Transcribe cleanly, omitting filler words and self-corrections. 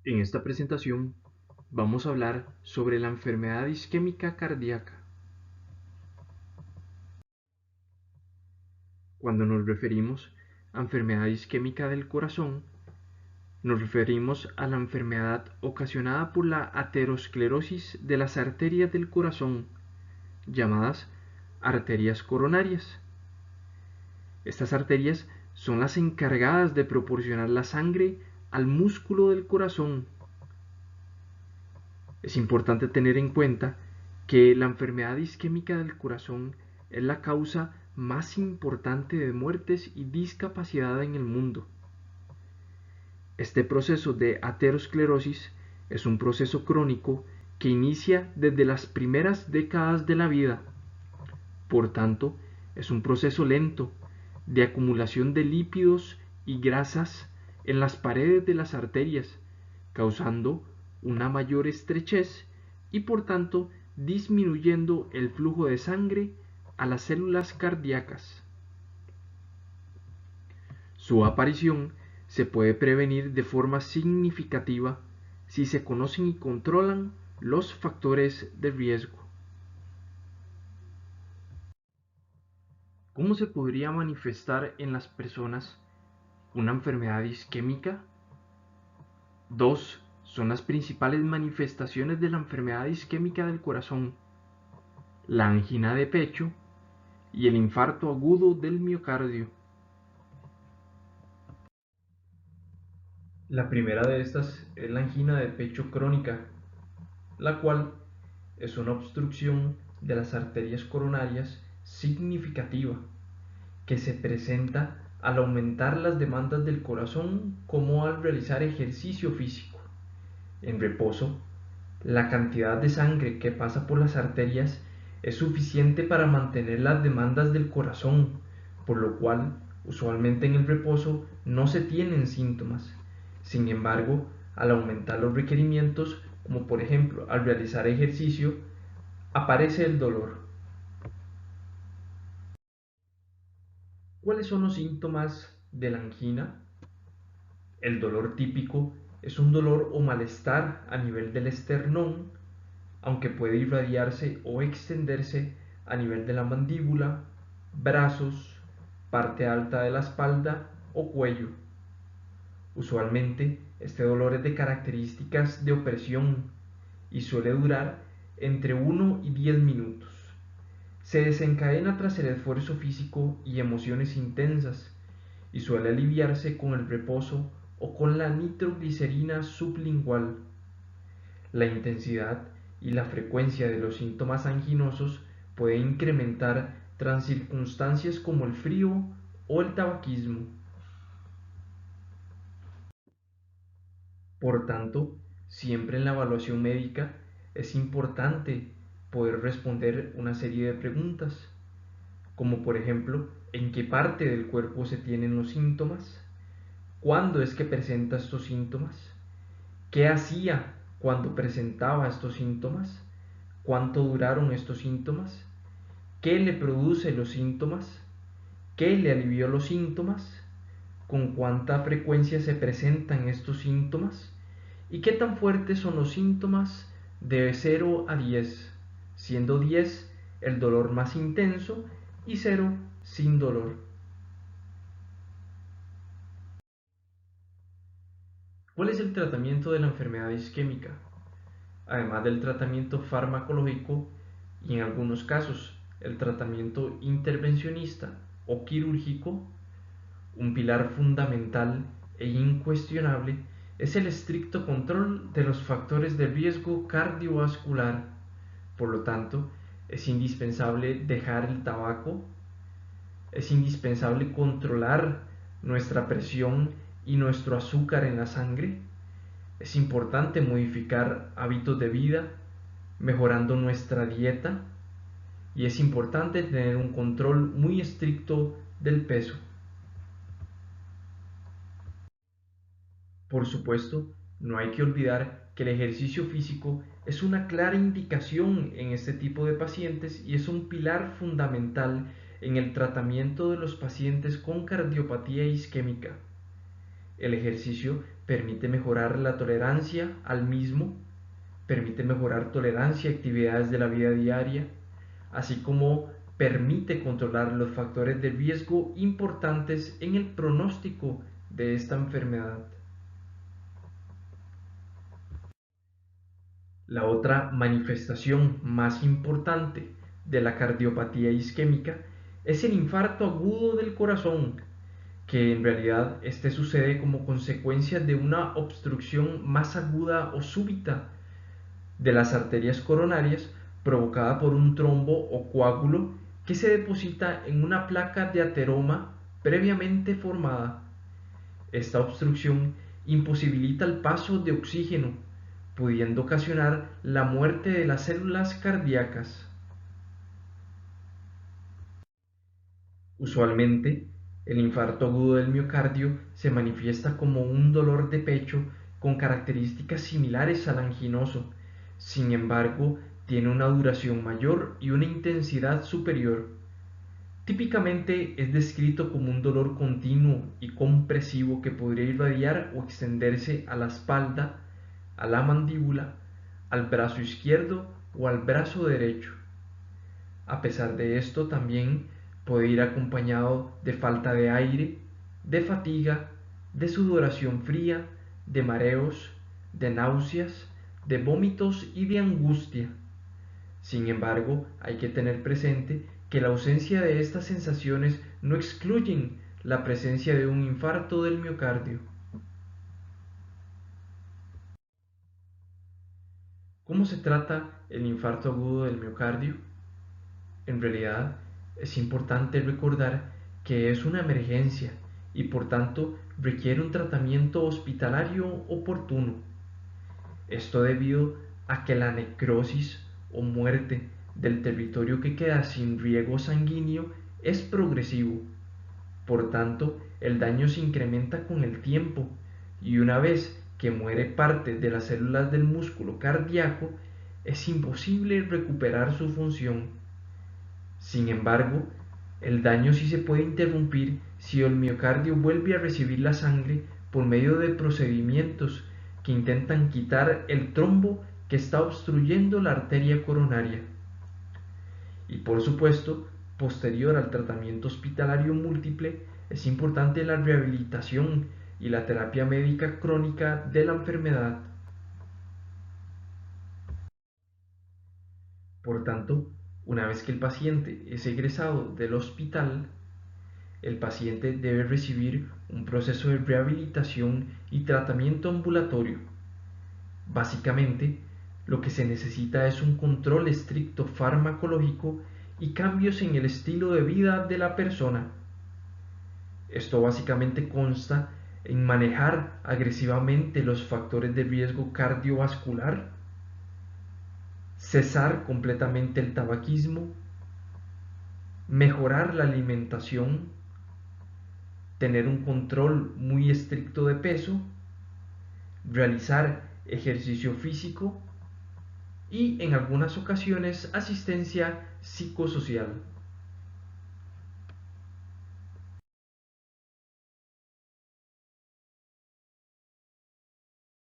En esta presentación vamos a hablar sobre la enfermedad isquémica cardíaca. Cuando nos referimos a enfermedad isquémica del corazón, nos referimos a la enfermedad ocasionada por la aterosclerosis de las arterias del corazón, llamadas arterias coronarias. Estas arterias son las encargadas de proporcionar la sangre al músculo del corazón. Es importante tener en cuenta que la enfermedad isquémica del corazón es la causa más importante de muertes y discapacidad en el mundo. Este proceso de aterosclerosis es un proceso crónico que inicia desde las primeras décadas de la vida. Por tanto, es un proceso lento de acumulación de lípidos y grasas en las paredes de las arterias, causando una mayor estrechez y por tanto disminuyendo el flujo de sangre a las células cardíacas. Su aparición se puede prevenir de forma significativa si se conocen y controlan los factores de riesgo. ¿Cómo se podría manifestar en las personas una enfermedad isquémica? Dos son las principales manifestaciones de la enfermedad isquémica del corazón: la angina de pecho y el infarto agudo del miocardio. La primera de estas es la angina de pecho crónica, la cual es una obstrucción de las arterias coronarias significativa que se presenta al aumentar las demandas del corazón como al realizar ejercicio físico. En reposo, la cantidad de sangre que pasa por las arterias es suficiente para mantener las demandas del corazón, por lo cual usualmente en el reposo no se tienen síntomas. Sin embargo, al aumentar los requerimientos, como por ejemplo al realizar ejercicio, aparece el dolor. ¿Cuáles son los síntomas de la angina? El dolor típico es un dolor o malestar a nivel del esternón, aunque puede irradiarse o extenderse a nivel de la mandíbula, brazos, parte alta de la espalda o cuello. Usualmente este dolor es de características de opresión y suele durar entre 1 y 10 minutos. Se desencadena tras el esfuerzo físico y emociones intensas y suele aliviarse con el reposo o con la nitroglicerina sublingual. La intensidad y la frecuencia de los síntomas anginosos puede incrementar tras circunstancias como el frío o el tabaquismo. Por tanto, siempre en la evaluación médica es importante poder responder una serie de preguntas, como por ejemplo, ¿en qué parte del cuerpo se tienen los síntomas? ¿Cuándo es que presenta estos síntomas? ¿Qué hacía cuando presentaba estos síntomas? ¿Cuánto duraron estos síntomas? ¿Qué le produce los síntomas? ¿Qué le alivió los síntomas? ¿Con cuánta frecuencia se presentan estos síntomas? ¿Y qué tan fuertes son los síntomas de 0 a 10, siendo 10 el dolor más intenso y 0 sin dolor? ¿Cuál es el tratamiento de la enfermedad isquémica? Además del tratamiento farmacológico y en algunos casos el tratamiento intervencionista o quirúrgico, un pilar fundamental e incuestionable es el estricto control de los factores de riesgo cardiovascular. Por lo tanto, es indispensable dejar el tabaco, es indispensable controlar nuestra presión y nuestro azúcar en la sangre. Es importante modificar hábitos de vida, mejorando nuestra dieta, y es importante tener un control muy estricto del peso. Por supuesto, no hay que olvidar que el ejercicio físico es una clara indicación en este tipo de pacientes y es un pilar fundamental en el tratamiento de los pacientes con cardiopatía isquémica. El ejercicio permite mejorar la tolerancia al mismo, permite mejorar tolerancia a actividades de la vida diaria, así como permite controlar los factores de riesgo importantes en el pronóstico de esta enfermedad. La otra manifestación más importante de la cardiopatía isquémica es el infarto agudo del corazón, que en realidad este sucede como consecuencia de una obstrucción más aguda o súbita de las arterias coronarias provocada por un trombo o coágulo que se deposita en una placa de ateroma previamente formada. Esta obstrucción imposibilita el paso de oxígeno, pudiendo ocasionar la muerte de las células cardíacas. Usualmente, el infarto agudo del miocardio se manifiesta como un dolor de pecho con características similares al anginoso. Sin embargo, tiene una duración mayor y una intensidad superior. Típicamente es descrito como un dolor continuo y compresivo que podría irradiar o extenderse a la espalda, a la mandíbula, al brazo izquierdo o al brazo derecho. A pesar de esto, también puede ir acompañado de falta de aire, de fatiga, de sudoración fría, de mareos, de náuseas, de vómitos y de angustia. Sin embargo, hay que tener presente que la ausencia de estas sensaciones no excluyen la presencia de un infarto del miocardio. ¿Cómo se trata el infarto agudo del miocardio? En realidad, es importante recordar que es una emergencia y por tanto requiere un tratamiento hospitalario oportuno. Esto debido a que la necrosis o muerte del territorio que queda sin riego sanguíneo es progresivo. Por tanto, el daño se incrementa con el tiempo y una vez que muere parte de las células del músculo cardíaco, es imposible recuperar su función. Sin embargo, el daño sí se puede interrumpir si el miocardio vuelve a recibir la sangre por medio de procedimientos que intentan quitar el trombo que está obstruyendo la arteria coronaria. Y por supuesto, posterior al tratamiento hospitalario múltiple, es importante la rehabilitación y la terapia médica crónica de la enfermedad. Por tanto, una vez que el paciente es egresado del hospital, el paciente debe recibir un proceso de rehabilitación y tratamiento ambulatorio. Básicamente, lo que se necesita es un control estricto farmacológico y cambios en el estilo de vida de la persona. Esto básicamente consta en manejar agresivamente los factores de riesgo cardiovascular, cesar completamente el tabaquismo, mejorar la alimentación, tener un control muy estricto de peso, realizar ejercicio físico y en algunas ocasiones asistencia psicosocial.